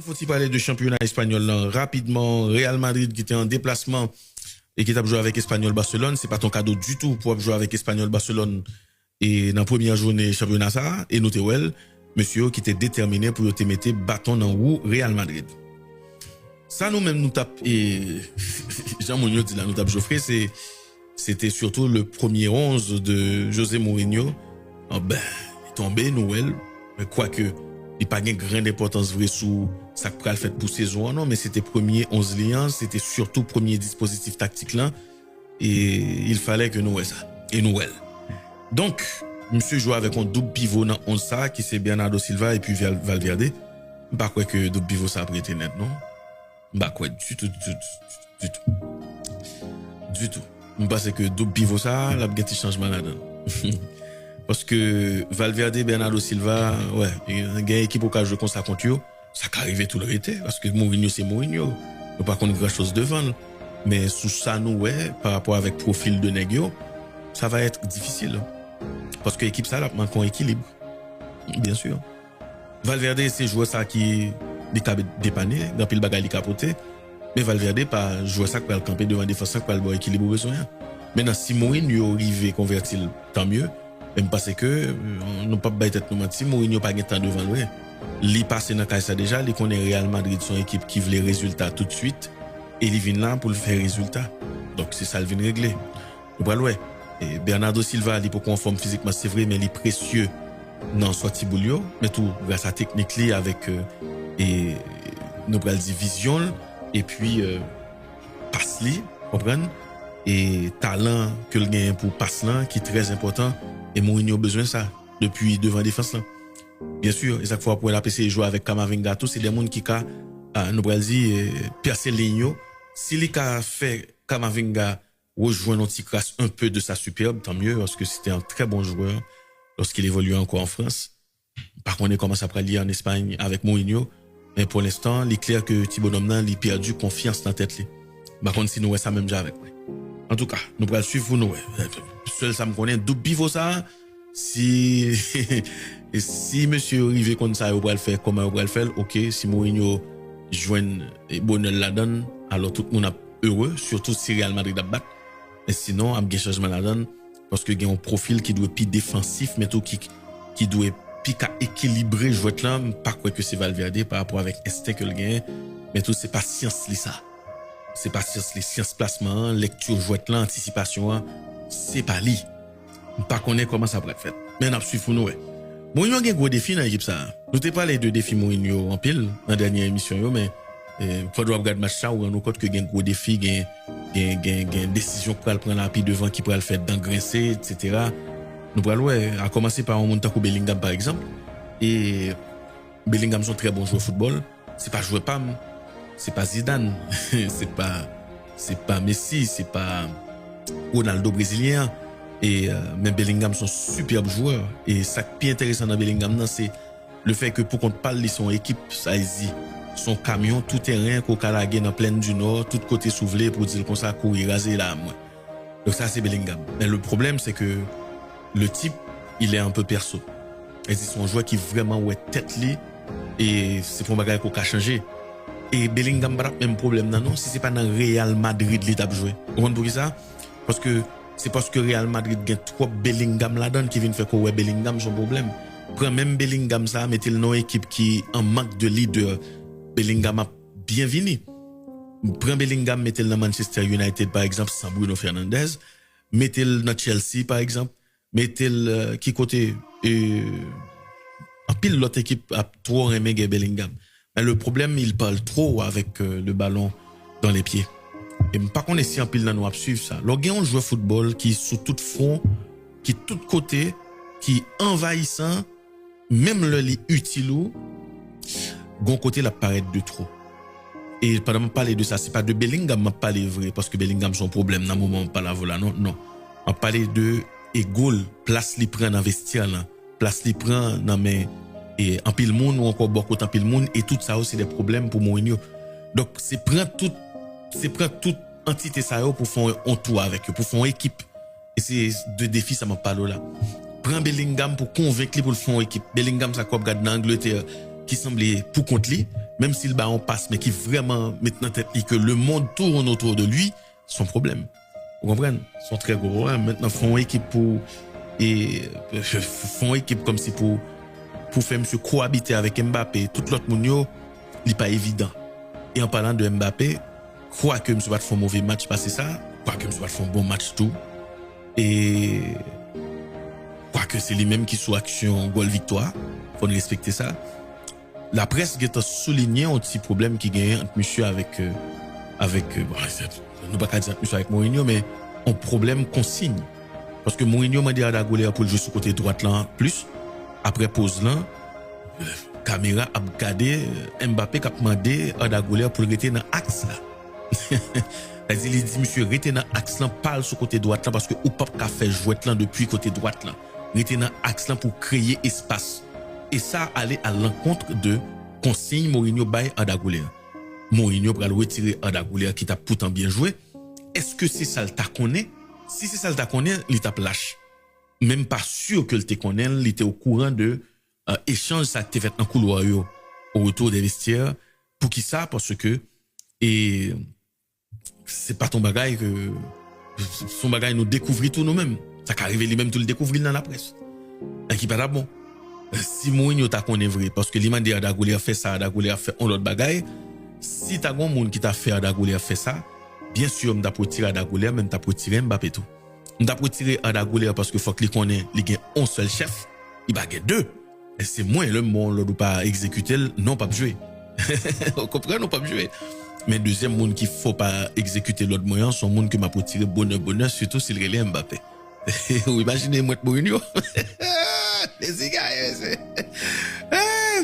faut-il parler de championnat espagnol là, rapidement? Real Madrid qui était en déplacement et qui t'a joué avec Espanyol Barcelone, c'est pas ton cadeau du tout pour jouer avec Espanyol Barcelone et dans la première journée championnat ça et nous well, monsieur qui était déterminé pour te mettre bâton dans roue Real Madrid. Ça nous même nous tape et Jean Mounio dit là nous tape Geoffrey, c'était surtout le premier 11 de José Mourinho. Oh ben, il est tombé Noël, mais quoique il pas une grande importance vraie sous ça que fait pour saison non, mais c'était premier 11 liens, c'était surtout premier dispositif tactique là et il fallait que nous ça et Noël. Donc monsieur joue avec un double pivot dans 11 ça qui c'est Bernardo Silva et puis Valverde. Pas quoi que double pivot ça après être net non. Bah quoi du tout. Je pense que double pivot ça, la petit changement là-dedans. Parce que Valverde, Bernardo Silva, ouais, il y a une équipe au cas jouer comme ça contre eux, ça qu'arriver tout le été parce que Mourinho c'est Mourinho. On pas connaître grand chose devant. Mais sous ça nous ouais, par rapport avec profil de Negio, ça va être difficile. Parce que l'équipe ça là manque un équilibre. Bien sûr. Valverde c'est joueur ça qui dépanné, dans pile bagaille capoté. Mais Valverde pas jouer ça pour le camper devant défenseur pour le bon équilibre besoin. Maintenant si Mourinho arrive convertir tant mieux. Même parce que nous pas bailler tête nous mentir, Mourinho pas gain temps devant lui. Li passé dans cas ça déjà, li connaît Real Madrid son équipe qui veut les résultats tout de suite et il vient là pour le faire résultat. Donc c'est ça il vient régler. Nous pas loin. Et Bernardo Silva il peut conforme physiquement c'est vrai mais il est précieux dans sorti boulio, mais tout grâce à technique li avec et nous pral dire vision et puis passe li, comprendre et talent que le gagne pour passe là qui est très important. Et Mourinho a besoin de ça depuis devant défense là. Bien sûr, et chaque fois pour la PC jouer avec Camavinga tout c'est des monde qui ka nous pral dire percer ligno. Si il a fait Camavinga rejoindre notre crasse un peu de sa superbe tant mieux parce que c'était un très bon joueur lorsqu'il évoluait encore en France. Par contre, on commence à parler en Espagne avec Mourinho, mais pour l'instant, il est clair que Thibaut Nomnan il perdu confiance dans tête lui. Par contre, si nous ça même déjà avec moi. En tout cas, nous allons suivre nous. Seul ça me connaît double pivot ça. Si si monsieur arrivé comme ça, il va le faire comment il va le faire. OK, si Mourinho joine et bonheur la donne, alors tout le monde est heureux, surtout si Real Madrid a battu. Mais sinon, il y a un changement la donne parce que il y a un profil qui doit être plus défensif mais tout qui doit être plus équilibré jouer là, pas quoi que c'est Valverde par rapport avec instinct que le gain, mais tout c'est pas science li ça. C'est pas les sciences placement, lecture jouette là, anticipation, c'est pas li. Pas connaît comment ça pourrait être fait. Mais n'a suivre nous ouais. Mourinho a un gros défi dans l'équipe ça. Nous t'ai parlé de défi Mourinho en pile dans dernière émission yo mais faut doit regarder match ça ou on compte que un gros défi gain décision pour prendre la pied devant qui pourrait le faire d'engrincer etc. Nous pourrons ouais à commencer par un monde comme Bellingham par exemple et Bellingham sont très bons joueurs de football, c'est pas jouer Pam. C'est pas Zidane, c'est pas Messi, c'est pas Ronaldo brésilien et mais Bellingham sont superbes joueurs et ça qui est intéressant dans Bellingham c'est le fait que pour qu'on parle de son équipe ça dit son camion tout terrain qu'on calagé dans plaine du Nord tout côté souvelé pour dire comme ça courir raser là moi. Donc ça c'est Bellingham. Mais le problème c'est que le type il est un peu perso. Et c'est son joueur qui vraiment ouais tête li et c'est pour bagarre qu'on a changé. Et Bellingham pas même problème non si c'est pas dans Real Madrid l'état jouer. Vous comprenez pour ça parce que c'est parce que Real Madrid gagne trop Bellingham là-dedans qui vient faire que ouais Bellingham son problème. Prend même Bellingham ça mettez le nom équipe qui en manque de leader. Bellingham a bien venu. Prend Bellingham mettez le dans Manchester United par exemple sans Bruno Fernandes, mettez le dans Chelsea par exemple, mettez le qui côté en pile l'autre équipe a trop aimé Bellingham. Mais le problème, il parle trop avec le ballon dans les pieds. Et pas qu'on est si en pile dans nous à suivre ça. Lorsqu'on joue au football qui sous tout front, qui tout côté, qui envahissant, même le lit utile ou, gon côté la paraît de trop. Et pendant que parler de ça, c'est pas de Bellingham m'a parlé vrai parce que Bellingham son problème dans moment pas la voilà non. On parler de Egol, place li prend dans vestiaire là, place li prend dans mais et en pile monde ou encore beaucoup en pile monde et tout ça aussi des problèmes pour Mourinho. Donc c'est prendre toute entité ça pour faire un tour avec eux, pour faire une équipe. Et c'est deux défis ça m'a parlé là. Prends Bellingham pour convaincre lui pour faire une équipe. Bellingham ça quoi regarde dans Angleterre qui semblait pour contre lui, même s'il bat en passe, mais qui vraiment met dans tête et que le monde tourne autour de lui, son problème. Vous comprenez? Son très gros. Hein? Maintenant, font équipe font équipe comme si pour faire monsieur cohabiter avec Mbappé. Tout l'autre monde, il n'est pas évident. Et en parlant de Mbappé, crois que monsieur va faire un mauvais match passer ça, crois que monsieur va faire un bon match tout. Et crois que c'est lui-même qui soit action goal victoire. Faut respecter ça. La presse a souligné un petit problème qui gagne entre monsieur avec nous pas dire monsieur avec Mourinho, mais un problème consigne. Parce que Mourinho m'a dit à Dagolea pour jouer sur côté droite là plus. Après pause là, caméra a regardé Mbappé qui a demandé à Dagolea pour rester dans l'axe là. Il dit monsieur rester dans l'axe là, parle sur côté droite là parce que ou pas qu'a fait jouer là depuis côté droite là. Rester dans l'axe là pour créer espace. Et ça allait à l'encontre de consigne Mourinho by Adagolea. Mourinho va le retirer Adagolea qui t'a pourtant bien joué. Est-ce que c'est ça le t'a connaît? Si c'est ça le t'a connaît, il t'a lâche. Même pas sûr que le t'a connaît, il était au courant de échange ça qui fait en couloir au retour des vestiaires. Pour qui ça? Parce que et c'est pas ton bagage que son bagage nous découvrir tout nous-mêmes. Ça qu'arrive lui-même tout le découvrir dans la presse. Et qui pas bon. Si Mourinho t'a connaît vrai parce que l'imandé Adagolea fait ça, Adagolea fait un autre bagaille. Si t'as un monde qui t'a fait Adagolea fait ça, bien sûr m't'a pour tirer Adagolea, même t'as pour tirer Mbappé tout. M't'a pour tirer Adagolea parce que faut qu'il connaît, il gagne un seul chef, il va gagner deux. Et c'est moins le monde l'autre pas exécuter, non pas jouer. Vous comprenez, non pas jouer. Mais deuxième monde qu'il faut pas exécuter l'autre moyen, son monde que m'a pour tirer bonheur surtout s'il relève Mbappé. Vous imaginez moi Mourinho? Les gars,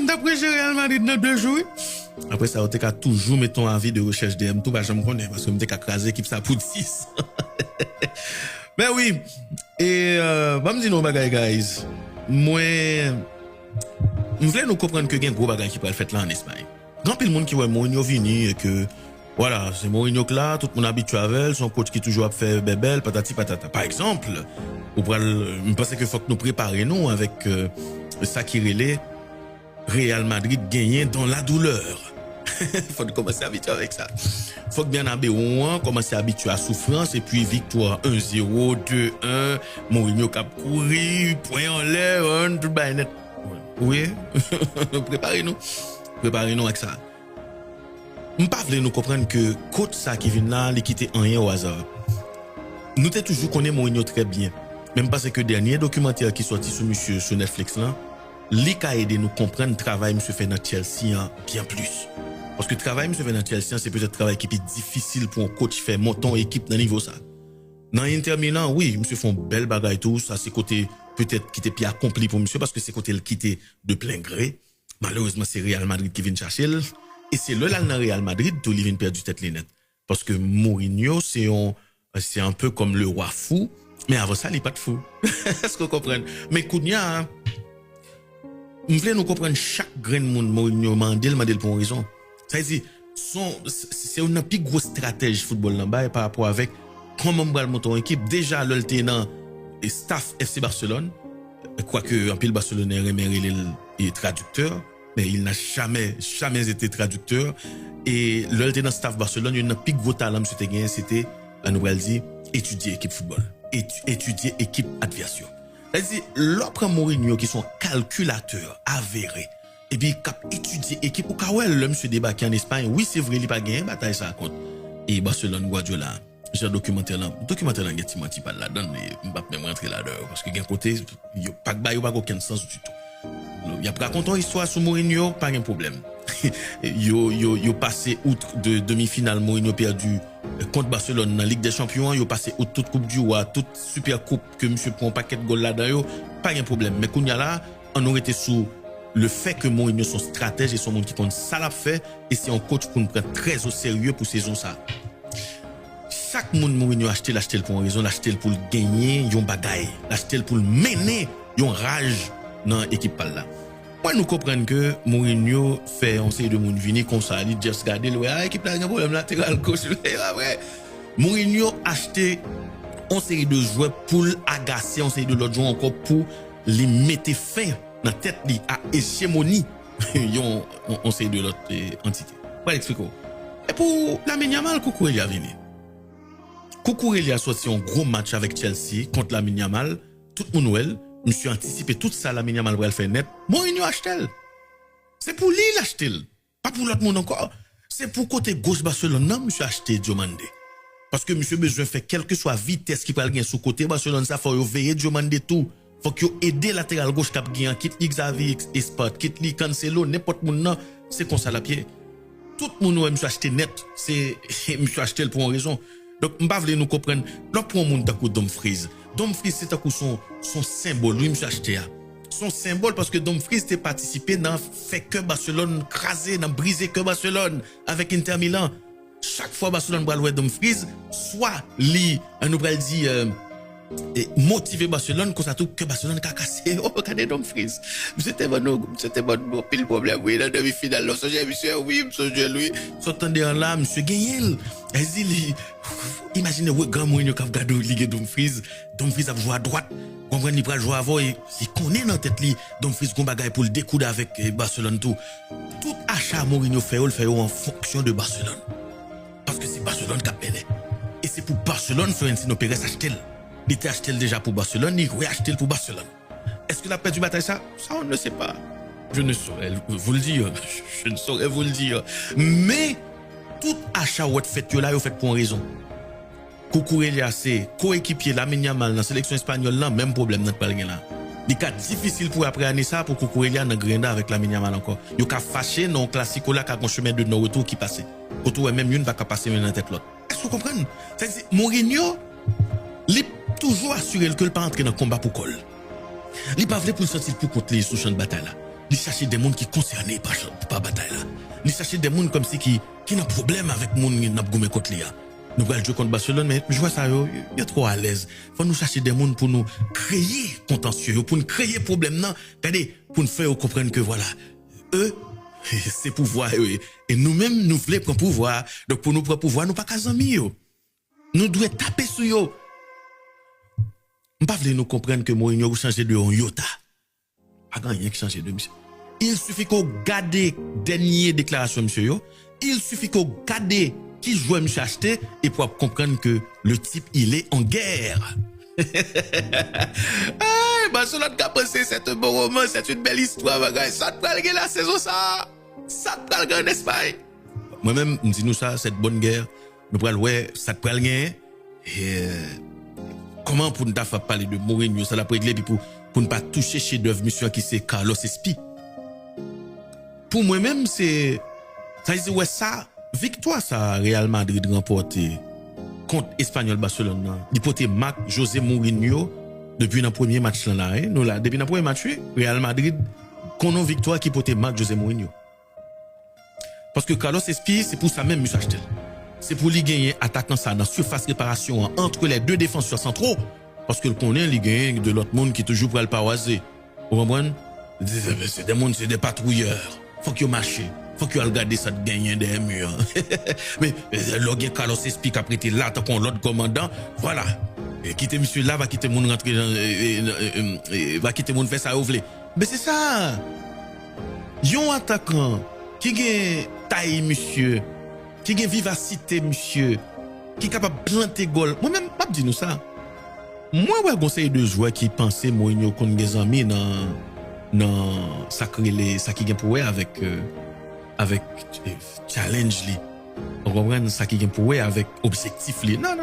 d'après Real Madrid dans 2 jours. Après ça, on t'a toujours mis ton avis de recherche DM, tout va jamais connaître parce que on t'a crasé équipe ça pour 6. Ben oui. Et va me dire nos bagages guys. Moi je voulais nous comprendre que il y a un gros bagage qui peut être fait là en Espagne. Grand pile monde qui voit Mourinho venir et que voilà, c'est Mourinho que là, tout le monde habitué avec, son coach qui toujours a fait bébel, patati patata. Par exemple, je pense qu'il faut que nous préparions avec ça qui relait Real Madrid gagner dans la douleur. Faut commencer à habituer avec ça. Faut que bien abéouan commencer à habituer à la souffrance et puis victoire 1-0, 2-1, Mourinho cap courir, point en l'air, tout bain net. Oui, préparez-nous avec ça. Nous pas voulons nous comprendre que coach ça qui vient là, il quitte rien au hasard. Nous t'es toujours connaît Mourinho très bien. Même parce que dernier documentaire qui sorti sur monsieur sur Netflix là, li a aidé nous comprendre le travail monsieur fait dans Chelsea bien plus. Parce que le travail monsieur fait dans Chelsea c'est peut-être un travail qui est difficile pour un coach faire monter une équipe dans niveau ça. Dans Inter Milan, oui, monsieur font belle bagaille tout, ça c'est côté peut-être qui était bien accompli pour monsieur parce que c'est côté le quitter de plein gré. Malheureusement c'est Real Madrid qui vient chercher. Et c'est le dans Real Madrid tout il vient perdre tête les net. Parce que Mourinho c'est un peu comme le roi fou, mais avant ça il n'est pas de fou. Est-ce que vous comprenez? Mais Kounia, nous voulons nous comprendre chaque grain de monde Mourinho mandel pour une raison. Ça veut dire c'est une plus grosse stratégie football là-bas par rapport avec comment on va monter une équipe. Déjà le tenant et staff FC Barcelone, quoique en pile Barcelone est traducteur, mais il n'a jamais été traducteur. Et le tenant staff Barcelone, il y a un plus gros talent c'était nous va dire étudier équipe football, étudier équipe adversaire. C'est-à-dire, l'autre Mourinho qui sont calculateurs avérés, et puis cap étudier équipe, ou quand l'homme se débarque en Espagne, oui c'est vrai, il n'a pas gagné, bataille ça compte. Et Barcelone, Guardiola, j'ai un documentaire là, il y a Timothy pas là-dedans, mais je ne vais pas même rentrer là-dedans, parce que d'un côté, il n'y a pas aucun sens du tout. Il y a pas raconté une histoire sur Mourinho, pas de problème. Yo passé outre de demi-finale, Mourinho perdu contre Barcelone dans la Ligue des Champions, yo passé outre toute coupe du roi, toute super coupe que monsieur prend un paquet de goals là-dedans, pas de problème. Mais Kounia là, on aurait été sous le fait que Mourinho son stratège et son monde qui compte ça l'a fait et c'est un coach qu'on prend très au sérieux pour saison ça. Chaque monde Mourinho l'acheter pour une raison, l'acheter pour le gagner, yon bagaille, l'acheter pour le mener, yon rage dans l'équipe là. Moi nous comprenons que Mourinho fait on sait de monde venir comme ça, il just garder le équipe là un problème latéral gauche vrai. Mourinho acheté on série de joueurs pour agacer, on série de l'autre joueur encore pour les mettre fin dans tête li à hégémonie on sait de l'autre entité. Pas expliquer. Et pour Lamine Yamal, Cucurella a venu. Cucurella a sorti un gros match avec Chelsea contre Lamine Yamal. Tout le monde ouel, monsieur anticipé tout ça Lamine Yamal va le faire net. Mourinho acheté. C'est pour lui l'acheter. Pas pour l'autre monde encore. C'est pour côté gauche Barcelone, non, monsieur acheté Diomande. Parce que monsieur besoin fait quelle que soit vitesse qui peut gagner sous côté Barcelone, ça faut veiller Diomande tout. Faut que aider latéral gauche cap gagner, quitte Xavi Esport, quitte li Cancelo, n'importe monde non, c'est comme ça la pied. Tout le monde monsieur acheté net, c'est monsieur acheté pour une raison. Donc m'pa vle nous comprendre, là pour un monde d'acoup Dumfries. Dumfries c'est d'acoup son symbole, lui monsieur acheté. Son symbole parce que Dumfries t'est participé dans fait que Barcelone crasé, dans brisé que Barcelone avec Inter Milan. Chaque fois Barcelone va louer Dumfries, soit li on nous va dire motiver Barcelone comme ça tout que Barcelone a cassé. Oh regardez Dumfries. C'était bon pile problème oui dans demi-finale. Monsieur oui, monsieur lui, s'entendait en là monsieur Gagnel. Imaginez ouais grand Mourinho qui a regardé Ligue Dumfries a joué à droite. Comprendre il va jouer avant et il connaît dans tête li Dumfries gon bagaille pour le découdre avec Barcelone tout achat Mourinho fait le fait en fonction de Barcelone parce que c'est Barcelone qui a mené et c'est pour Barcelone Florentino Pérez acheter il était acheté déjà pour Barcelone il réacheté pour Barcelone. Est-ce qu'il a perdu bataille ça on ne sait pas, je ne saurais vous le dire, je ne saurais vous le dire, mais tout achat ou fait là il fait pour une raison. Cucurella c'est coéquipier Lamine Yamal dans la sélection espagnole là même problème dans pas là. Il est difficile pour après année ça pour Cucurella dans Grenada avec Lamine Yamal encore. Il a fâché dans classico là qu'a un chemin de non retour qui passait. Autour même une va passer dans tête l'autre. Est-ce que vous comprenez? C'est Mourinho il toujours assuré que il pas entrer dans combat pour col. Il pas voulu pour sortir pour contre les sous champ de bataille là. Il cherchait des monde qui concernés par bataille là. Il cherchait des monde comme si qui n'a problème avec monde n'a gommé contre lui. Nous allons jouer contre Barcelone, mais je vois ça, il est trop à l'aise. Faut nous chercher des monde pour nous créer contentieux, pour nous créer problème, non. Regardez, pour nous faire comprendre que voilà, eux, c'est pouvoir, et nous-mêmes, nous voulons prendre pouvoir. Donc, pour nous prendre pouvoir, nous pas qu'à amis, nous devons taper sur eux. Nous pas voulons nous comprendre que Mourinho changer de un iota. Pas rien qui change de monsieur. Il suffit qu'on garde dernière déclaration, monsieur, il suffit qu'on garde qui joue monsieur acheter et pour comprendre que le type il est en guerre. Barcelone a pensé c'est un bon roman, c'est une belle histoire, ça te parle la saison ça te parle en Espagne. Moi-même me dis nous ça cette bonne guerre, nous pral ouais ça te parle et comment pour nous faire parler de Mourinho ça l'a réglé pour ne pas toucher chez d'œuvre monsieur qui c'est Carlos Espi. Pour moi-même c'est ça dit ouais ça victoire ça Real Madrid remporté contre Espanyol Barcelone. Il portait Marc José Mourinho depuis le premier match là nous là depuis le premier match Real Madrid qu'on a victoire qui portait Marc José Mourinho. Parce que Carlos Espi c'est pour ça même monsieur acheter. C'est pour lui gagner attaquant ça dans surface réparation entre les deux défenseurs centraux parce que le connaît il gagne de l'autre monde qui toujours pour le paroiser. Vous comprenez? C'est des monde c'est des patrouilleurs. Faut qu'ils marchent. Faut qu'il regarde ça de gagner des murs. Mais le Carlos Espi qui a prêté là tant qu'on l'autre commandant, voilà. Et quitter monsieur là va quitter mon rentrer va quitter mon faire ça ouvler. Mais c'est ça. Yon attaquant qui gagne taille monsieur, qui gagne vivacité monsieur, qui est capable de planter goal. Moi même pas dire nous ça. Moi ouais conseil de joueurs qui pensaient Mourinho contre des amis dans ça qui gagne pour avec challenge li. On comprend ça qui gagne pour avec objectif li. Non.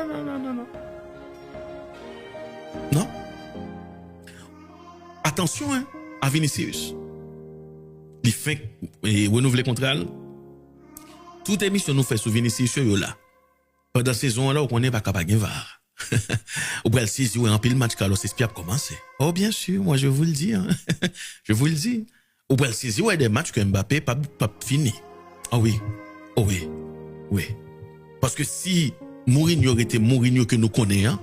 Non. Attention hein, à Vinicius. Il fait renouveler contrat. Toute émission nous fait sur Vinicius yo là. Pendant saison là, on connaît pas capable de var. Au Brésil, si vous en pile match Carlos Espi a commencé. Oh bien sûr, moi je vous le dis hein. Je vous le dis. Au Brésil, si vous avez des matchs que Mbappé pas fini. Ah oui. Oh oui. Oui. Parce que si Mourinho était Mourinho que nous connaissons,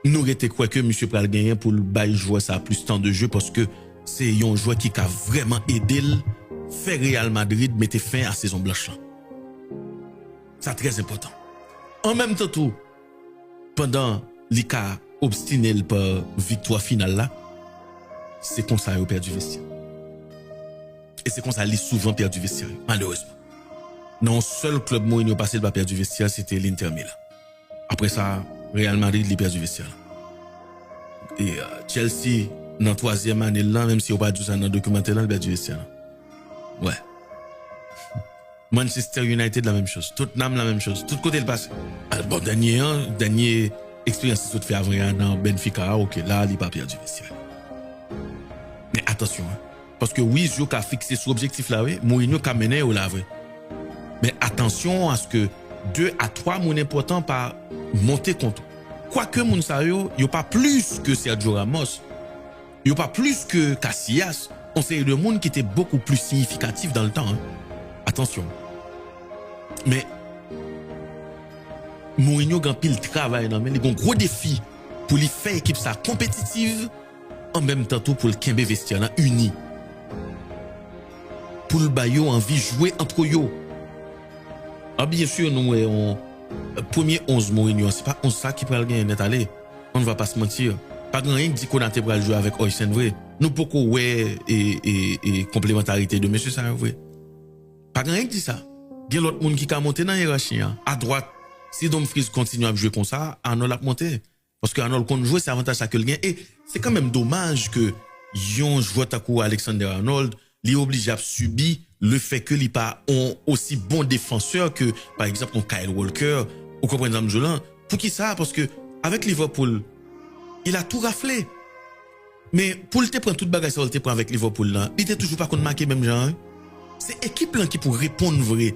nous aurions quoi que monsieur pral gagner pour le bail jouer ça plus temps de jeu parce que c'est un joueur qui a vraiment aidé faire Real Madrid mettre fin à la saison blanche. C'est très important. En même temps tout, pendant l'ICA obstiné par victoire finale là, c'est comme ça qu'il a perdu vestiaire. Et c'est comme ça, il a souvent perdu vestiaire, malheureusement. Non, seul club Mourinho passé le pas perdu vestiaire, c'était l'Inter Milan. Après ça, Real Madrid, il a perdu vestiaire. Et Chelsea, dans la troisième année, là, même si on pas dit ça dans le documentaire, il a perdu vestiaire. Ouais. Manchester United, la même chose. Tottenham, la même chose. Tout côté le passé. Bon, dernier expérience que tu fait avant dans Benfica, ok, là, il n'a pas perdu vestiaire. Mais attention, hein, parce que oui, Zio a fixé son objectif là, oui, Mourinho a mené au là, oui. Mais attention à ce que 2 à 3 moun importants pas monter contre. Quoique moun sa yo pas plus que Sergio Ramos. Yo pas plus que Casillas. On sait de monde qui était beaucoup plus significatif dans le temps. Hein. Attention. Mais Mourinho a pile travail dans mais il a un gros défi pour lui faire équipe ça compétitive en même temps tout pour le Kembe vestiaire là uni. Pour le bayo envie jouer entre eux. Ah bien sûr nous on premier 11 Mourinho c'est pas 11 ça qui peut le gagner net aller. On ne va pas se mentir. Pas grand rien dit qu'on a pour jouer avec Oysen vrai. Nous beaucoup ouais et complémentarité de monsieur ça vrai. Pas grand rien dit ça. Il y a l'autre monde qui a monté dans la hiérarchie. À droite, si Dumfries continue à jouer comme ça, Arnold a monté. Parce que Arnold, quand joue, c'est avantage à que le gain. Et c'est quand même dommage que yon joueur takou Alexander Arnold, il est obligé à subir le fait que il pas un aussi bon défenseur que, par exemple, un Kyle Walker, ou comme par Jolan. Pour qui ça? Parce que, avec Liverpool, il a tout raflé. Mais pour le te prendre toute bagage, il te prend avec Liverpool là, il était toujours pas contre marqué même genre. C'est équipe là qui pour répondre vrai.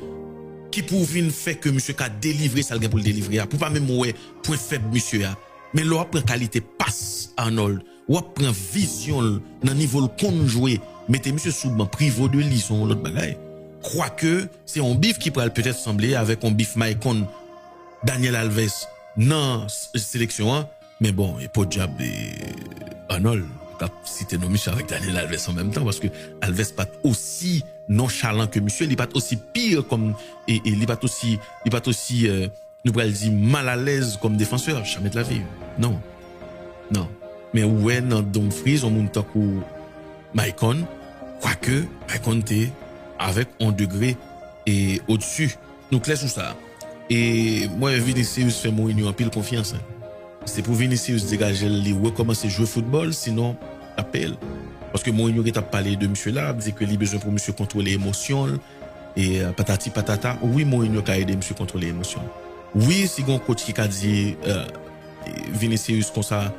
Qui pour venir faire que monsieur a délivré ça pour le délivrer pour pas même ouais point faible monsieur a mais là prend qualité passe Arnold ou prend vision dans niveau le con jouer mettez monsieur sous banc privo de lison l'autre bagaille crois que c'est un bif qui pourrait peut-être sembler avec un bif Maicon Daniel Alves non sélection hein? Mais bon et pas diable Arnold citer nos monsieur avec Daniel Alves en même temps parce que Alves pas aussi nonchalant que monsieur, il pas aussi pire comme et il pas aussi nous pourrions dire mal à l'aise comme défenseur, jamais de la vie. Non. Non. Mais ouais dans Dumfries on monte ou Maicon, quoique Maicon était avec un degré et au-dessus. Nous clair sur ça. Et moi Vinicius fait Mourinho en pile confiance. Hein. C'est pour Vinicius dégager lui recommencer jouer football sinon appel parce que Mourinho qui t'a parlé de monsieur là dit que il a besoin pour monsieur contrôler l'émotion et patati patata oui Mourinho a aidé monsieur contrôler l'émotion oui si un coach qui a dit Vinicius comme ça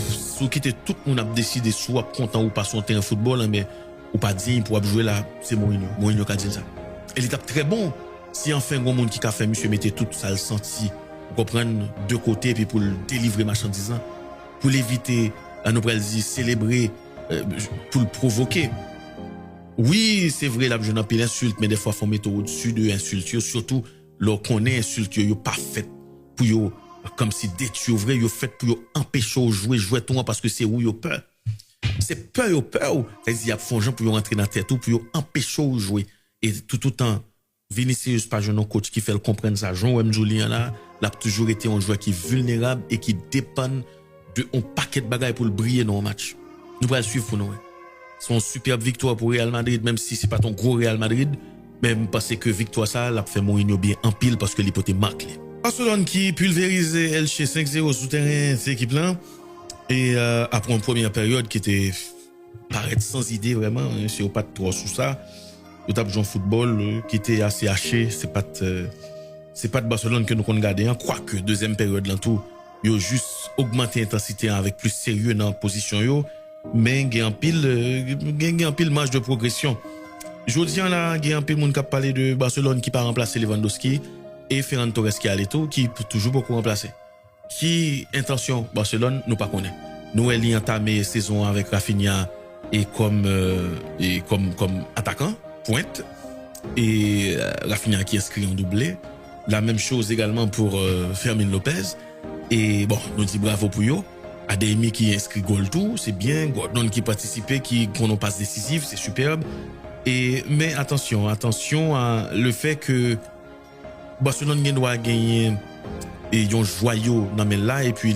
sous quitter tout le monde a décidé soit content ou pas son terrain football mais ou pas digne pour jouer là c'est Mourinho qui a dit ça et il est très bon si enfin un monde qui a fait monsieur mettait tout ça le senti pour comprendre deux côtés puis pour le délivrer marchandise pour l'éviter à nous dire célébrer pour le provoquer. Oui, c'est vrai, la jeune pile insulte, mais des fois, il faut mettre au-dessus de insultes, surtout, lorsqu'on est insulte, yo pas fait pour yo, comme si détruire vrai, yo fait pour yo empêcher de jouer tout parce que c'est où yo peur. C'est peur. C'est-à-dire, il y a fond pour yo rentrer dans la tête, pour yo empêcher de jouer. Et tout le temps, Vinicius, pas jeune coach qui fait le comprendre ça, Jean-Wem Julien là, il a toujours été un joueur qui est vulnérable et qui dépend de un paquet de bagages pour le briller dans le match. Nous allons suivre pour nous. C'est une superbe victoire pour Real Madrid, même si ce n'est pas ton gros Real Madrid. Même parce que victoire ça, l'a fait Mourinho bien en pile parce que l'hypothèse marque. Barcelone qui pulvérise Elche 5-0 sous terrain, cette équipe-là. Et après une première période qui était paraître sans idée vraiment, c'est pas trop sous ça. Le tape joué football qui était assez haché, c'est pas de Barcelone que nous qu'on regarder. Quoique deuxième période là tout, yo juste augmenter l'intensité avec plus sérieux dans la position yo. Mais il y a un pile marge de progression. Je dis là, il y a un pile monde qui a parlé de Barcelone qui pas remplacer Lewandowski et Ferran Torres qui a l'éto qui peut toujours beaucoup remplacer. Qui intention Barcelone nous pas connaît. Nous elle entamé saison avec Rafinha et comme attaquant pointe et Rafinha qui inscrit en doublé. La même chose également pour Fermin Lopez et bon, nous dit bravo pour eux. Adeyemi qui inscrit goal tout, c'est bien. Gordon qui participait, qui qu'on passe décisif, c'est superbe. Mais attention à le fait que Barcelone doit gagner et un joyau dans mais là et puis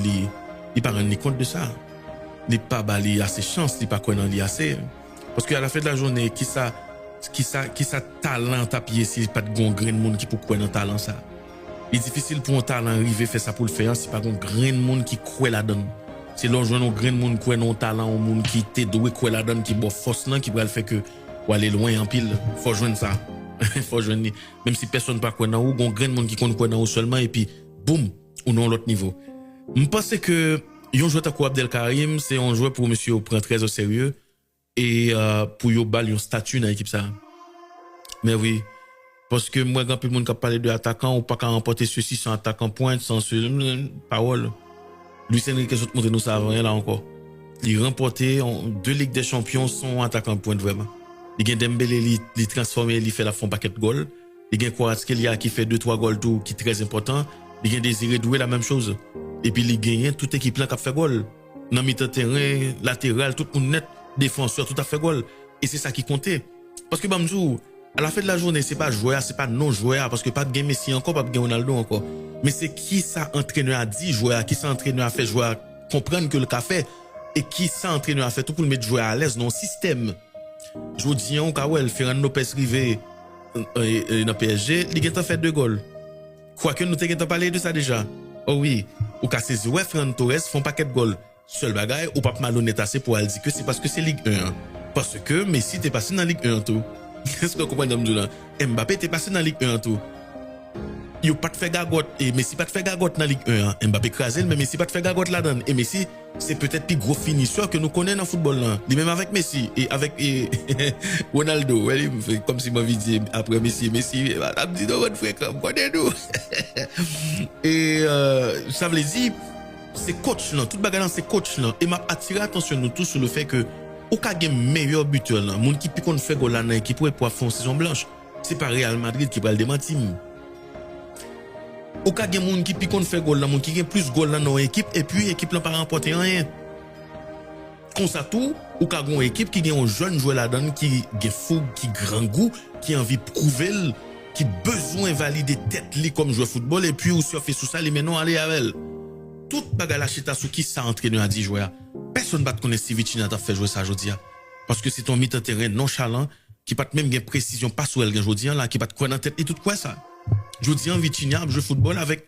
il pas rendre compte de ça. Il pas bali assez chance, il pas connaître assez parce qu'à la fin de la journée qui ça qui ça talent tapier si pas de grand grain de monde qui pour croire dans talent ça. Il est difficile pour un talent arriver faire ça pour le faire si pas un grain de monde qui croit là-dedans. C'est là joindre un grain de monde croit dans talent, un monde qui t'est doué croit là-dedans qui bon force là qui va le faire que pour aller loin en pile, faut joindre ça. Faut joindre même si personne pas croit dans ou un grain de monde qui compte croit dans seulement et puis boum, ou non l'autre niveau. Je pense que un joueur comme Abdelkarim, c'est un joueur pour monsieur prend très au sérieux et pour yo bal un statut dans l'équipe ça. Mais oui, parce que moi grand peu de monde qui parler de attaquant ou pas qu'à remporter ceci sans attaquant pointe sans ce parole. Luis Enrique autres montre nous ça avant là encore. Il remporté deux Ligues des Champions sans attaquant pointe vraiment. Il gagne Dembélé, il transforme, il fait la fond paquet de goals. Il gagne Kvaratskhelia qui fait 2-3 goals tout qui est très important. Il gagne Désiré Doué la même chose. Et puis il gagne toute équipe là qui a fait goal. Dans mi-temps terrain, latéral, tout le monde net, défenseur, tout a fait goal. Et c'est ça qui comptait. Parce que Bamzou, à la fin de la journée, c'est pas joueur, c'est pas non joueur, parce que pas de game Messi encore, pas de game Ronaldo encore. Mais c'est qui ça entraîneur a dit joueur, qui ça entraîneur a fait joueur comprendre que le café et qui ça entraîneur a fait tout pour le mettre joueur à l'aise dans le système. Je vous dis, on Kawel, Ferran Lopez rivé dans PSG, il a fait 2 goals. Quoique nous t'avons parlé de ça déjà. Oh oui, ou qu'à saisi, ouais, Ferran Torres font paquet de goals. Seul bagaille, ou pas malhonnête assez pour elle dire que c'est parce que c'est Ligue 1. Parce que Messi t'es passé dans Ligue 1 tout. Qu'est-ce que vous comprenez dans là? Mbappé t'es passé dans Ligue 1 tout. Yo pas de fait gagotte et Messi pas de fait gagotte dans Ligue 1. Mbappé crasé mais Messi pas de fait gagotte là-dedans. Et Messi c'est peut-être plus gros finisseur que nous connaissons dans le football là. Même avec Messi et avec Ronaldo, comme si m'avait dit après Messi a dit non votre frère comme connais-nous. Et ça veut dire c'est coach là, toute bagarre c'est coach là et m'a attiré attention nous tous sur le fait que au cas de meilleur buteur là, monde qui peut faire goal là qui pourrait pouvoir faire saison blanche, c'est pas Real Madrid qui va le démentir. Au cas de monde qui peut faire goal là, monde qui gagne plus goal dans notre équipe et puis équipe là pas remporter rien. Comme ça tout, ou cas une équipe qui gagne un jeune joueur là-dedans qui gagne fougue, qui grand goût, qui a envie de prouver, qui besoin valider tête li comme joueur football et puis ou surfer sous ça les maintenant aller avec elle. Toute bagarre la chita sous qui ça entraîneur a dit joueur. Personne va te connaître si Vitinha t'a fait jouer ça aujourd'hui. Parce que c'est ton mi-temps terrain nonchalant qui pas même gain précision pas sur elle aujourd'hui là qui pas te croire dans tête et tout quoi ça. Jodian Vitinha joue football avec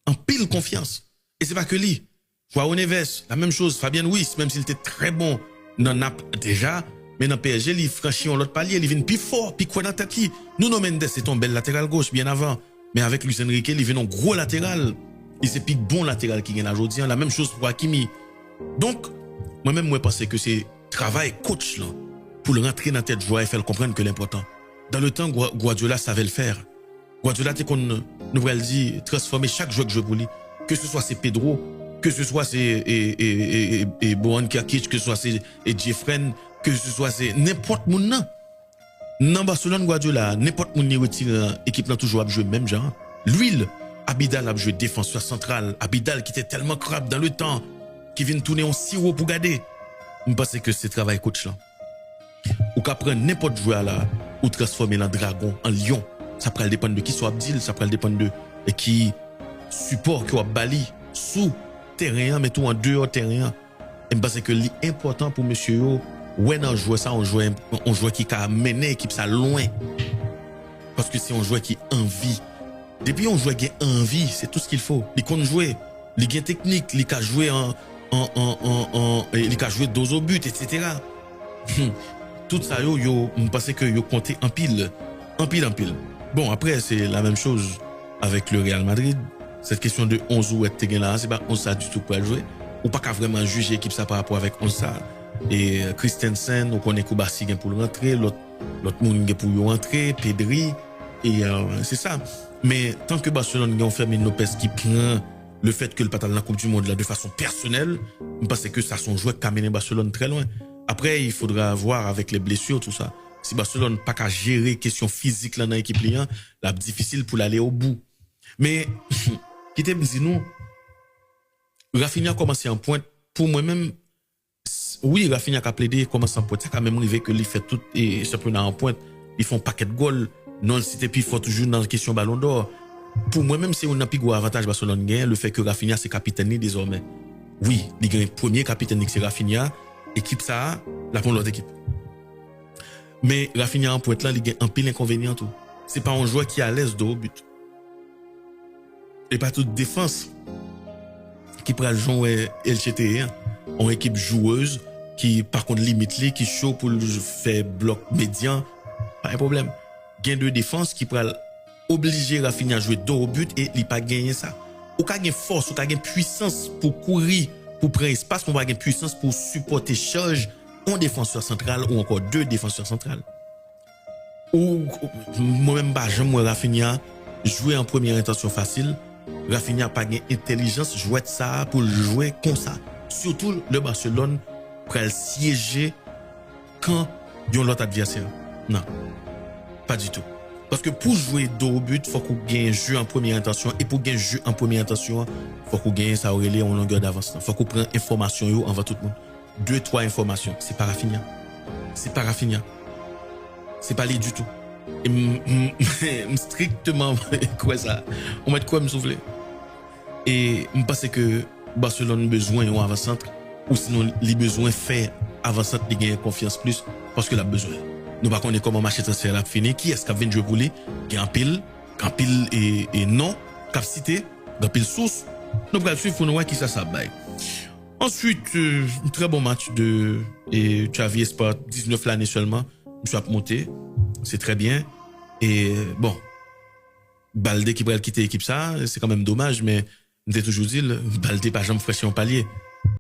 en pile confiance. Et c'est pas que lui. Joao Neves, la même chose, Fabien Ruiz, même s'il était très bon dans Naples déjà, mais dans PSG, il franchit l'autre palier, il vient plus fort, puis quoi dans tête lui. Nuno Mendes c'est ton bel latéral gauche bien avant, mais avec Luis Enrique, il vient un gros latéral. Et c'est plus bon latéral qui gagne aujourd'hui, la même chose pour Hakimi. Donc, moi-même, moi, pense que c'est travail coach là, pour le rentrer dans la tête joueur et faire comprendre que l'important. Dans le temps, Guardiola savait le faire. Guardiola, t'es qu'on nous pourrait le dire, transformer chaque joueur que je voulais, que ce soit c'est Pedro, que ce soit c'est Boran Kakic, que ce soit c'est Jeffren, que ce soit c'est n'importe moun nan. Dans Barcelone, Guardiola, n'importe moun ni retire équipe là toujours à jouer même genre. L'huile, Abidal a joué défenseur central, Abidal qui était tellement crabe dans le temps, qui vient tourner en sirop pour garder. Je pense que c'est travail coach là. Ou qu'à prendre n'importe joueur là, ou transformer en dragon, en lion. Ça peut dépendre de qui soit Abdil, ça peut dépendre de qui support qui a bali sous terrain, mais tout en dehors terrain. Et je pense que l'important pour monsieur yo, ouais non jouer ça, on joue qui a mené l'équipe ça loin. Parce que c'est un joueur qui a envie. Depuis on joue qui a envie, c'est tout ce qu'il faut. Il compte jouer, il a technique, il a joué il a joué dos au but, etc. Tout ça yo, je pense que yo compté en pile. Bon, après, c'est la même chose avec le Real Madrid. Cette question de 11 ou est là, c'est pas 11 ça du tout pour jouer. Ou pas qu'à vraiment juger l'équipe ça par rapport avec 11 ça. Et Christensen, on connaît Koubassi pour le rentrer, l'autre monde pour y rentrer, Pedri, et c'est ça. Mais tant que Barcelone a Fermin Lopez qui prend le fait que le patal dans la Coupe du Monde là de façon personnelle, je pense que ça son joueur qui a mené Barcelone très loin. Après, il faudra voir avec les blessures, tout ça. Si Barcelone pas qu'à gérer question physique là dans l'équipe liant, là difficile pour aller au bout. Mais qui te dit nous Rafinha a commencé en pointe pour moi-même. Oui, Rafinha a plaidé commencer en pointe, ça quand même arrivé que il fait tout et championnat en pointe, ils font paquet de goals. Non, c'était plus fort toujours dans la question ballon d'or. Pour moi-même, c'est un plus gros avantage Barcelone gagne le fait que Rafinha c'est capitaine désormais. Oui, il gagne premier capitaine c'est Rafinha, équipe ça la pour l'autre équipe. Mais Rafinha en pointe là, il y a un pile inconvénient tout. C'est pas un joueur qui est à l'aise de au but. Et pas toute défense qui prend le jouer LCT, une équipe joueuse qui par contre limite les qui chaud pour faire bloc médian, pas un problème. Gain de défense qui prend obliger Rafinha à jouer dos au but et il pas gagner ça. Ou ka gain force, ou ka gain puissance pour courir, pour prendre espace, on va gain puissance pour supporter charge un défenseur central ou encore deux défenseurs centrales. Ou moi-même bah j'aime Rafinha jouer en première intention facile. Rafinha pas gain intelligence jouer ça pour jouer comme ça. Surtout le Barcelone pour le siéger quand yon l'autre adversaire. Non. Pas du tout. Parce que pour jouer dos au but, faut qu'on gagne jeu en première intention et pour gagner jeu en première intention, faut qu'on gagne ça aurait en longueur d'avance. Faut qu'on prenne information yo envers tout le monde. 2-3 informations, c'est pas Rafinha. C'est pas Rafinha. C'est pas lui du tout. Et strictement quoi ça. On met quoi me souffler. Et je pense que Barcelone a besoin d'un avant-centre ou sinon les besoins faire avant-centre de gagner confiance plus parce que l'a besoin. Nous pas connaître comment marché transfert a fini, qui est-ce qui vient jouer pour lui, qui en pile et non, capacité, dans pile source. Nous allons suivre pour nous voir qui ça baille. Ensuite, un très bon match de Xavi Sport, 19 l'année seulement, je suis monté, c'est très bien. Et bon, Baldé qui va quitter l'équipe ça, c'est quand même dommage, mais j'ai toujours dit, Baldé pas jamais fraîchi en palier.